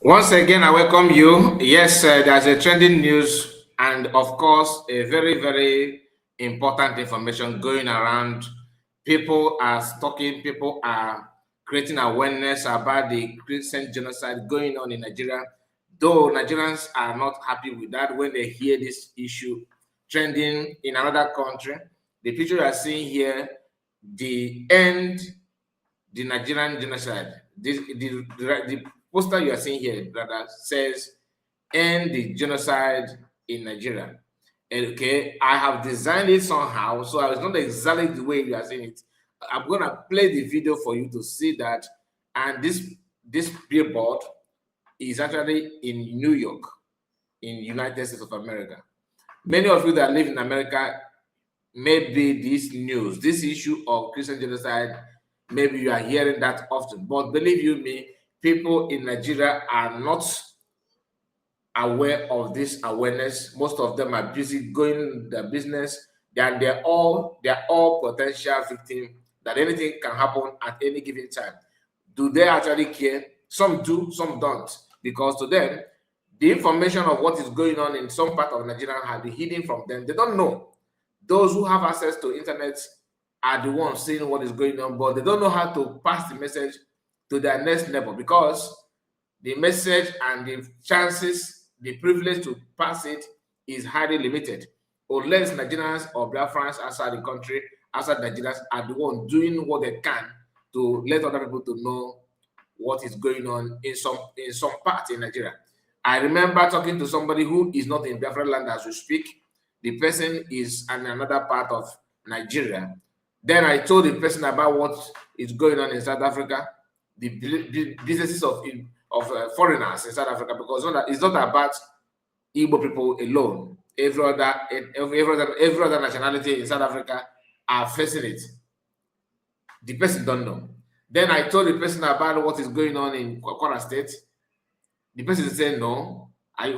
Once again, I welcome you. Yes, there's a trending news, and of course, a very, very important information going around. People are talking, people are creating awareness about the recent genocide going on in Nigeria. Though Nigerians are not happy with that when they hear this issue trending in another country. The picture you are seeing here, the end the Nigerian genocide. The poster you are seeing here, brother, says end the genocide in Nigeria. And okay, I have designed it somehow, so it's not exactly the way you are seeing it. I'm gonna play the video for you to see that. And this billboard is actually in New York, in United States of America. Many of you that live in America, maybe this news, this issue of Christian genocide, maybe you are hearing that often. But believe you me, people in Nigeria are not aware of this awareness. Most of them are busy going their business, and they're all potential victims that anything can happen at any given time. Do they actually care? Some do, some don't, because to them, the information of what is going on in some part of Nigeria has been hidden from them. They don't know. Those who have access to internet are the ones seeing what is going on, but they don't know how to pass the message to their next level because the message and the chances, the privilege to pass it is highly limited. Unless Nigerians or Biafrans outside the country, outside Nigerians, are the ones doing what they can to let other people to know what is going on in some part in Nigeria. I remember talking to somebody who is not in Biafra land as we speak. The person is in another part of Nigeria. Then I told the person about what is going on in South Africa, the businesses of foreigners in South Africa, because it's not about Igbo people alone. Every other nationality in South Africa are facing it. The person don't know. Then I told the person about what is going on in Kwara State. The person said no.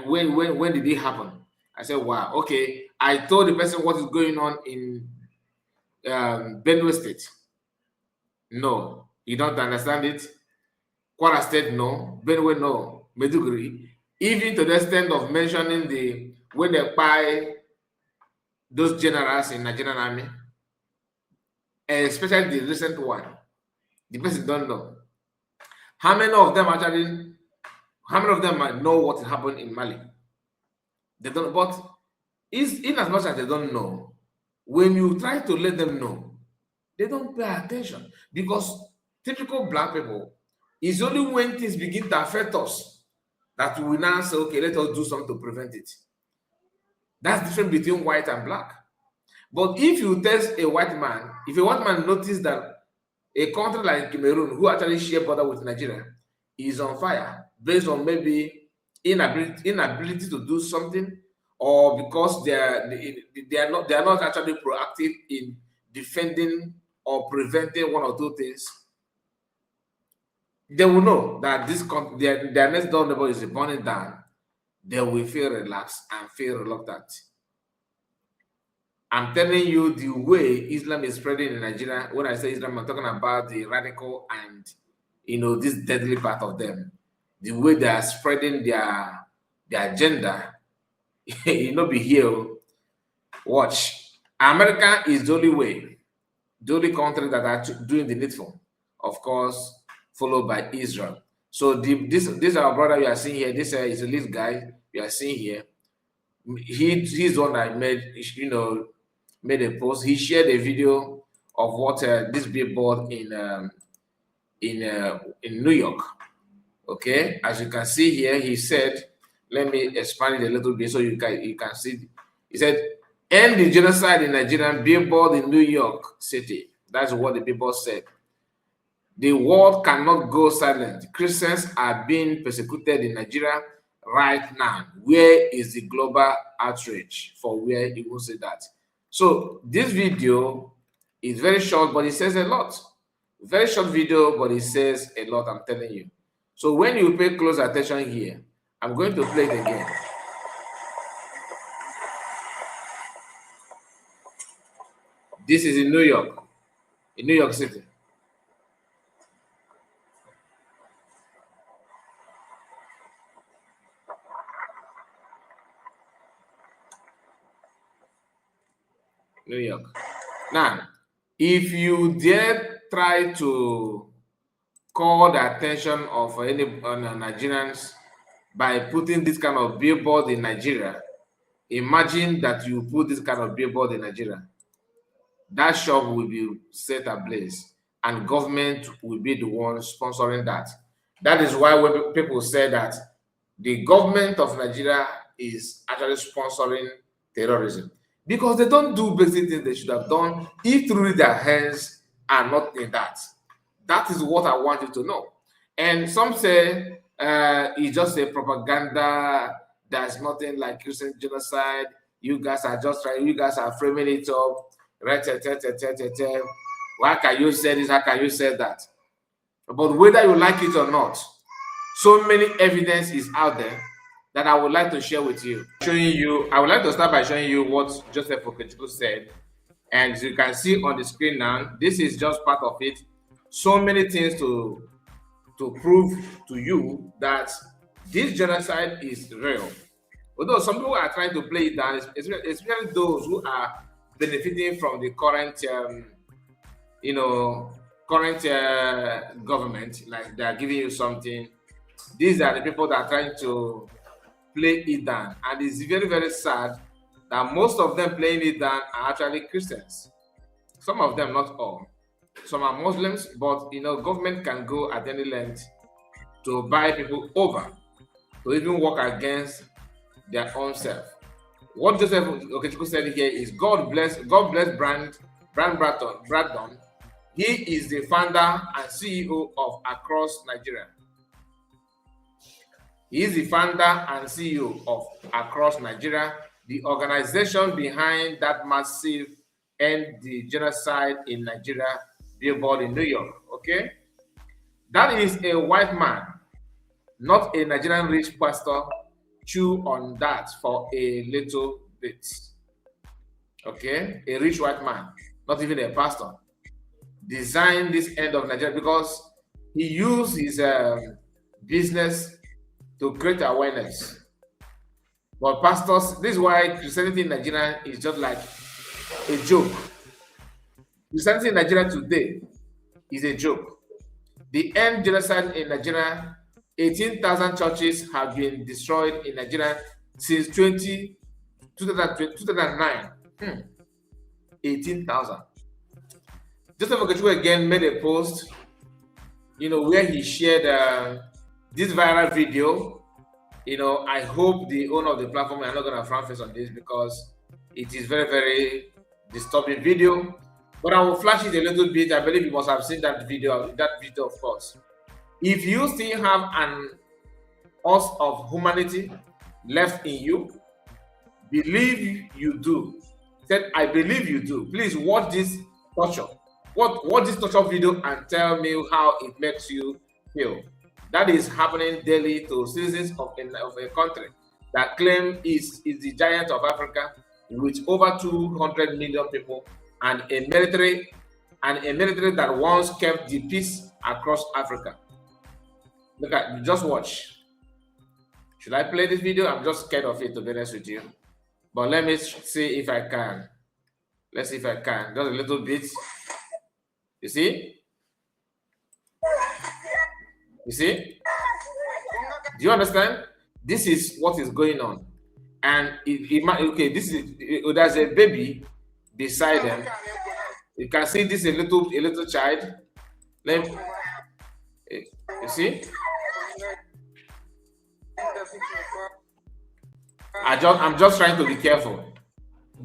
When did it happen? I said, wow, okay. I told the person what is going on in Benue State. No, you don't understand it. Kwara State, no. Benue, no. Meduguri. Even to the extent of mentioning when they buy those generals in Nigerian army, especially the recent one, the person don't know. How many of them might know what happened in Mali? They don't, but in as much as they don't know, when you try to let them know, they don't pay attention because typical black people is only when things begin to affect us that we now say, okay, let us do something to prevent it. That's different between white and black. But if you test a white man, if a white man notices that a country like Cameroon, who actually share border with Nigeria, is on fire based on maybe inability to do something, or because they are not actually proactive in defending or preventing one or two things, they will know that their next door neighbor is burning down. They will feel relaxed and feel reluctant. I'm telling you the way Islam is spreading in Nigeria. When I say Islam, I'm talking about the radical and this deadly part of them. The way they are spreading their agenda, be here. Watch. America is the only way, the only country that are doing the needful. Of course, followed by Israel. So this our brother you are seeing here. This is a lead guy you are seeing here. He's the one that made a post. He shared a video of what this billboard in New York. Okay, as you can see here, he said, let me expand it a little bit so you can see. He said, end the genocide in Nigeria, billboard in New York City. That's what the billboard said. The world cannot go silent. Christians are being persecuted in Nigeria right now. Where is the global outrage for where he will say that? So this video is very short, but it says a lot. Very short video, but it says a lot, I'm telling you. So when you pay close attention here, I'm going to play it again. This is in New York City. New York. Now, if you dare try to call the attention of any Nigerians by putting this kind of billboard in Nigeria, imagine that you put this kind of billboard in Nigeria. That shop will be set ablaze, and government will be the one sponsoring that. That is why when people say that the government of Nigeria is actually sponsoring terrorism, because they don't do basic things they should have done if truly their hands are not in that. That is what I want you to know. And some say it's just a propaganda. There's nothing like Christian genocide. You guys are just trying. You guys are framing it up. Right? Why can you say this? How can you say that? But whether you like it or not, so many evidence is out there that I would like to share with you. I would like to start by showing you what Joseph Okechukwu said. And as you can see on the screen now, this is just part of it. So many things to prove to you that this genocide is real. Although some people are trying to play it down, especially those who are benefiting from the current, government, like they are giving you something. These are the people that are trying to play it down, and it's very, very sad that most of them playing it down are actually Christians. Some of them, not all. Some are Muslims, but government can go at any length to buy people over, to even work against their own self. What Joseph Okechukwu said here is God bless Brand Bradon. He is the founder and CEO of Across Nigeria. He is the founder and CEO of Across Nigeria, the organization behind that massive End the Genocide in Nigeria billboard in New York. Okay, that is a white man, not a Nigerian rich pastor. Chew on that for a little bit. Okay, a rich white man, not even a pastor, designed this End of Nigeria because he used his business to create awareness. But pastors, this is why Christianity in Nigeria is just like a joke. Christianity in Nigeria today is a joke. The End Genocide in Nigeria, 18,000 churches have been destroyed in Nigeria since 2009. 18,000. Joseph Okechukwu again made a post, where he shared this viral video. I hope the owner of the platform are not going to frown face on this because it is very, very disturbing video. But I will flash it a little bit. I believe you must have seen that video. Of course. If you still have an ounce of humanity left in you, believe you do. Said, I believe you do. Please watch this torture. Watch this torture video and tell me how it makes you feel. That is happening daily to citizens of a country that claim is the giant of Africa with over 200 million people and a military that once kept the peace across Africa. Look at, just watch. Should I play this video? I'm just scared of it, to be honest with you. But let me see if I can. Let's see if I can. Just a little bit. You see? You see? Do you understand? This is what is going on. And there's a baby beside them. You can see this is a little child. You see? I'm just trying to be careful.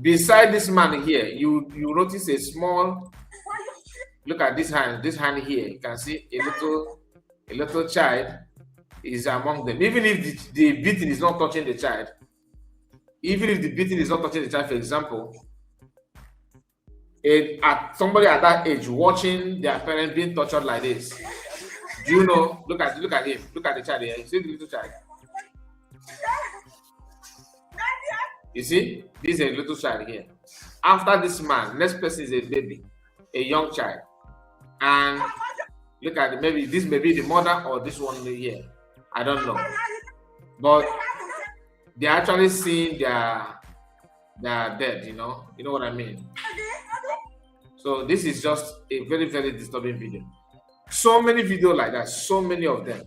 Beside this man here, you notice a small. Look at this hand. This hand here, you can see a little child is among them. Even if the beating is not touching the child, for example, at somebody at that age watching their parents being tortured like this, do you know? Look at him. Look at the child here. You see the little child. You see, this is a little child here. After this man, next person is a baby, a young child, and look at it. Maybe this may be the mother or this one here. I don't know, but they're actually seeing they are dead, you know what I mean. So this is just a very, very disturbing video. So many videos like that, so many of them.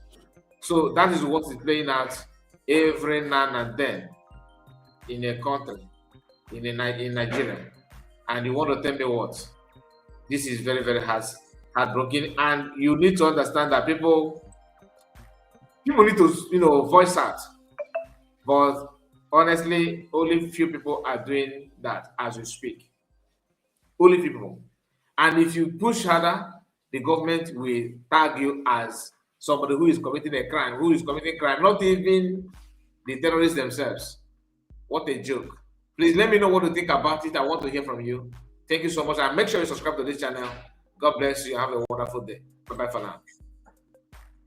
So that is what is playing out every now and then in a country, in Nigeria. And you want to tell me what? This is very, very heartbroken. And you need to understand that people need to, voice out. But honestly, only few people are doing that as we speak. Only few people. And if you push harder, the government will tag you as somebody who is committing a crime, not even the terrorists themselves. What a joke. Please let me know what you think about it. I want to hear from you. Thank you so much. And make sure you subscribe to this channel. God bless you. Have a wonderful day. Bye-bye for now.